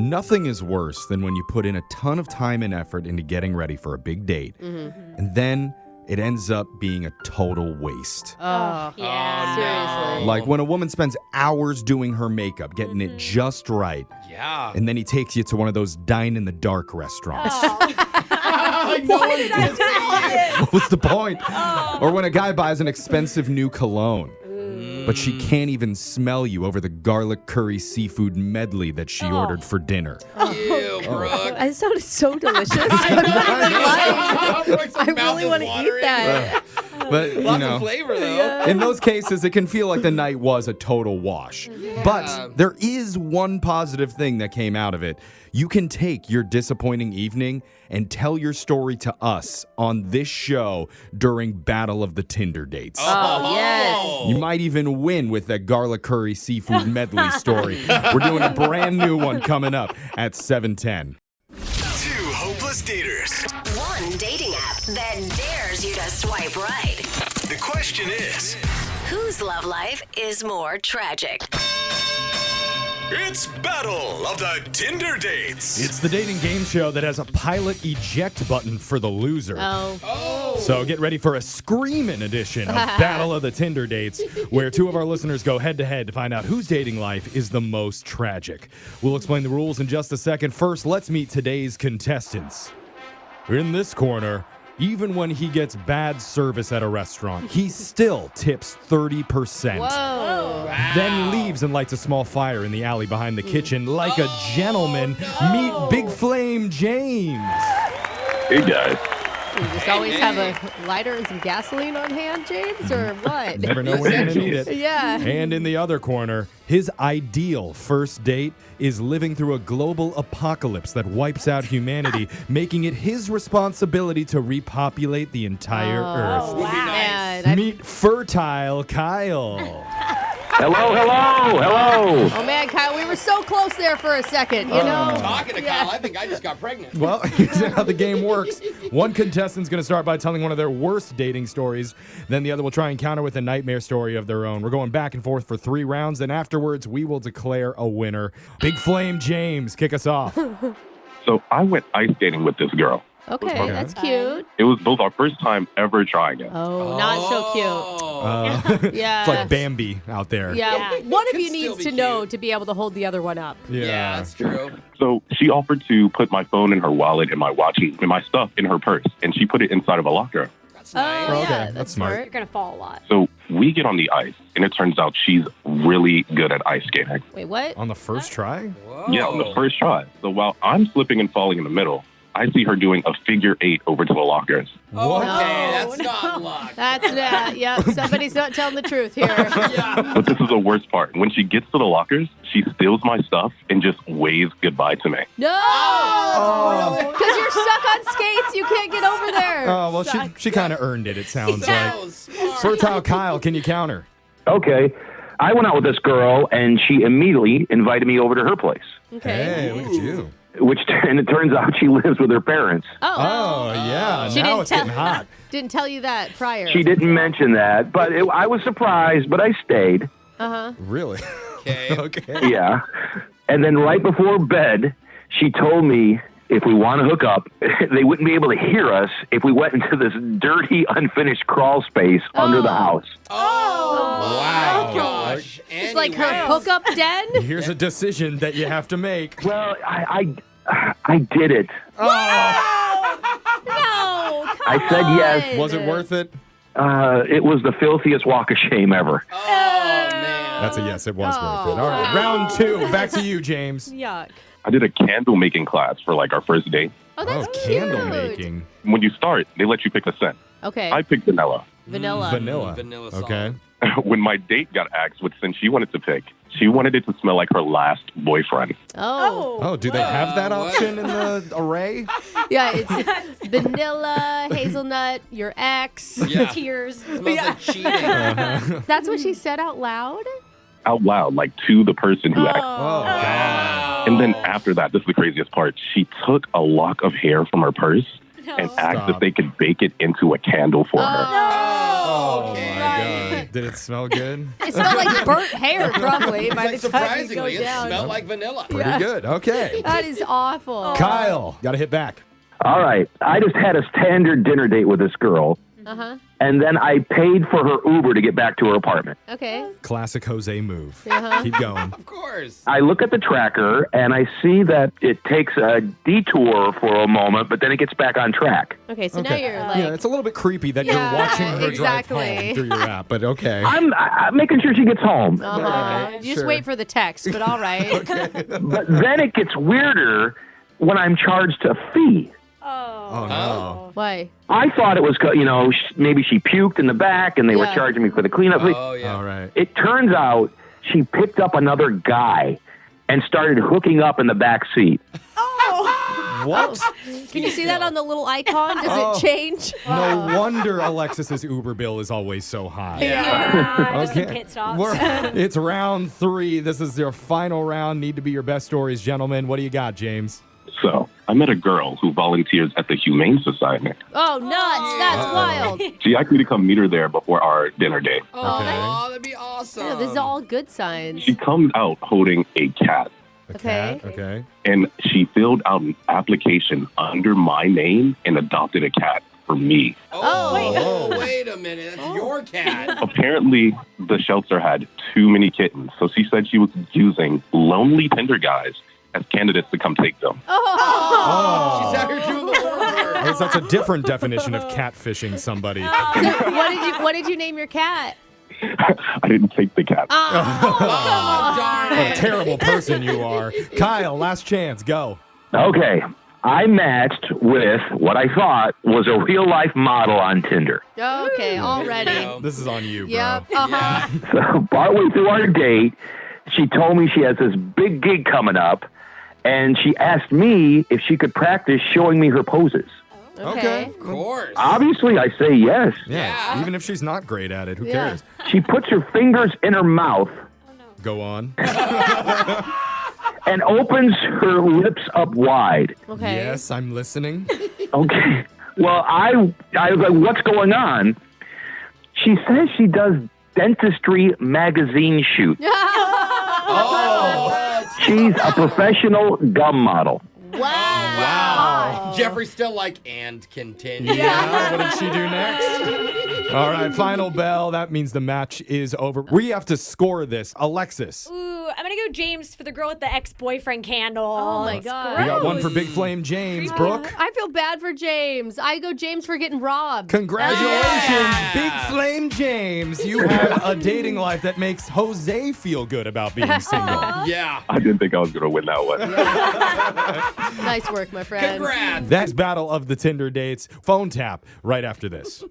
Nothing is worse than when you put in a ton of time and effort into getting ready for a big date, and then it ends up being a total waste. Oh, yeah. Seriously. Like when a woman spends hours doing her makeup, getting it just right, and then he takes you to one of those dine-in-the-dark restaurants. Why did I say What was the point? Or when a guy buys an expensive new cologne, but she can't even smell you over the garlic curry seafood medley that she ordered for dinner. Ew, Brooke. It sounded so delicious. I really want to eat that. But, you Lots know, of flavor, though. in those cases, it can feel like the night was a total wash. But there is one positive thing that came out of it. You can take your disappointing evening and tell your story to us on this show during Battle of the Tinder Dates. Oh, yes. You might even win with that garlic curry seafood medley story. We're doing a brand new one coming up at 7:10. Two hopeless daters. One dating app that dares you to swipe right. The question is, Whose love life is more tragic? it's Battle of the Tinder Dates. It's the dating game show that has a pilot eject button for the loser. Oh. So get ready for a screaming edition of Battle of the Tinder Dates, where two of our listeners go head-to-head to find out whose dating life is the most tragic. We'll explain the rules in just a second. First, let's meet today's contestants. In this corner, even when he gets bad service at a restaurant, he still tips 30%. Whoa. Then leaves and lights a small fire in the alley behind the kitchen like a gentleman. Meet Big Flame James. Hey guys. You just always have a lighter and some gasoline on hand, James, or what? Never know when you're going to need it. Yeah. And in the other corner, his ideal first date is living through a global apocalypse that wipes out humanity, making it his responsibility to repopulate the entire Earth. Man, Meet Fertile Kyle. Hello. oh, man, Kyle, we were so close there for a second, you know? Talking to Kyle, I think I just got pregnant. Well, here's how the game works. One contestant's going to start by telling one of their worst dating stories. Then the other will try and counter with a nightmare story of their own. We're going back and forth for 3 rounds, and afterwards, we will declare a winner. Big Flame James, kick us off. So I went ice skating with this girl. Okay, that's cute. It was both our first time ever trying it. Oh, not so cute. Yeah. It's like Bambi out there. Yeah, one of Could you still needs be to know cute. to be able to hold the other one up. Yeah, that's true. So she offered to put my phone in her wallet and my watch and my stuff in her purse, and she put it inside of a locker. That's Oh, nice. Okay, yeah, that's smart. You're going to fall a lot. So we get on the ice, and it turns out she's really good at ice skating. Wait, what? On the first try? Whoa. Yeah, on the first try. So while I'm slipping and falling in the middle, I see her doing a figure 8 over to the lockers. Okay, What? that's not luck. That's that. Yep, somebody's not telling the truth here. Yeah. But this is the worst part. When she gets to the lockers, she steals my stuff and just waves goodbye to me. No! Because you're stuck on skates. You can't get over there. Oh, well, she kind of earned it, it sounds That like. was smart. Fertile Kyle, can you counter? Okay. I went out with this girl, and she immediately invited me over to her place, Okay. Hey, look at you. and it turns out she lives with her parents. Oh, yeah. She now didn't it's getting hot. Didn't tell you that prior. She didn't mention that, but I was surprised, but I stayed. Uh-huh. Really? Okay. Okay. Yeah. And then right before bed, she told me if we want to hook up, they wouldn't be able to hear us if we went into this dirty, unfinished crawl space under the house. Oh, Wow. gosh. It's like her Anyway. hookup den. Here's a decision that you have to make. Well, I did it. No, come I said yes. Was it worth it? It was the filthiest walk of shame ever. Oh, man. That's a yes, it was worth it. All right, round 2. Back to you, James. Yuck. I did a candle making class for like our first date. Oh, that's cute. candle making. When you start, they let you pick a scent. Okay. I picked vanilla. Vanilla. Vanilla. Vanilla Okay. When my date got asked what scent she wanted to pick, she wanted it to smell like her last boyfriend. Oh. Oh, do they have that What? option in the array? Yeah, it's vanilla, hazelnut, your ex. Yeah. Tears. Smells like cheating. That's what she said out loud? Out loud, like to the person who asked. Oh, God. And then after that, this is the craziest part. She took a lock of hair from her purse and asked Stop. if they could bake it into a candle for her. Oh, Okay. my God. Did it smell good? It smelled like burnt hair, probably, by Like, the time you go surprisingly, it down. smelled like vanilla. Pretty good. Okay. That is awful. Kyle, got to hit back. All right. I just had a standard dinner date with this girl, Uh-huh. and then I paid for her Uber to get back to her apartment. Okay. Classic Jose move. Uh-huh. Keep going. Of course. I look at the tracker, and I see that it takes a detour for a moment, but then it gets back on track. Okay, so now you're like... Yeah, it's a little bit creepy that Yeah, you're watching her exactly. drive home through your app, but okay. I'm making sure she gets home. Uh-huh. Alright, You just sure. wait for the text, but all right. But then it gets weirder when I'm charged a fee. Oh, no. Why? I thought it was, maybe she puked in the back and they were Yeah. charging me for the cleanup fee. Oh, yeah. All right. It turns out she picked up another guy and started hooking up in the back seat. What? Can you see that on the little icon? Does Oh. it change? No wonder Alexis's Uber bill is always so high. Just some pit stops. It's round 3. This is your final round. Need to be your best stories, gentlemen. What do you got, James? So I met a girl who volunteers at the Humane Society. Oh, nuts. That's wild. She asked me to come meet her there before our dinner date. Oh, Okay. that'd be awesome. Yeah, this is all good signs. She comes out holding a cat, Okay. Okay. and she filled out an application under my name and adopted a cat for me. Oh, wait a minute. That's your cat. Apparently, the shelter had too many kittens, so she said she was using lonely Tinder guys as candidates to come take them. Oh. She's out here doing the I work. guess that's a different definition of catfishing somebody. So what did you name your cat? I didn't take the cat. Oh, darn What a it. terrible person you are. Kyle, last chance. Go. Okay. I matched with what I thought was a real-life model on Tinder. Okay, already. This is on you, bro. Yep. Uh-huh. So partway through our date, she told me she has this big gig coming up, and she asked me if she could practice showing me her poses. Okay. Of course. Obviously, I say yes. Yeah. Even if she's not great at it, who Yeah. cares? She puts her fingers in her mouth Go on. and opens her lips up wide. Okay. Yes, I'm listening. Okay. Well, I was like, what's going on? She says she does dentistry magazine shoots. Oh, She's a professional gum model. Wow. Jeffrey's still like, and continue. Yeah. What did she do next? All right, final bell. That means the match is over. We have to score this. Alexis. Ooh, I'm going to go James for the girl with the ex-boyfriend candle. Oh, my God. We got one for Big Flame James. Brooke. I feel bad for James. I go James for getting robbed. Congratulations, Big Flame James. You have a dating life that makes Jose feel good about being single. Yeah. I didn't think I was going to win that one. Nice work, my friend. Congrats. That's Battle of the Tinder Dates. Phone tap right after this.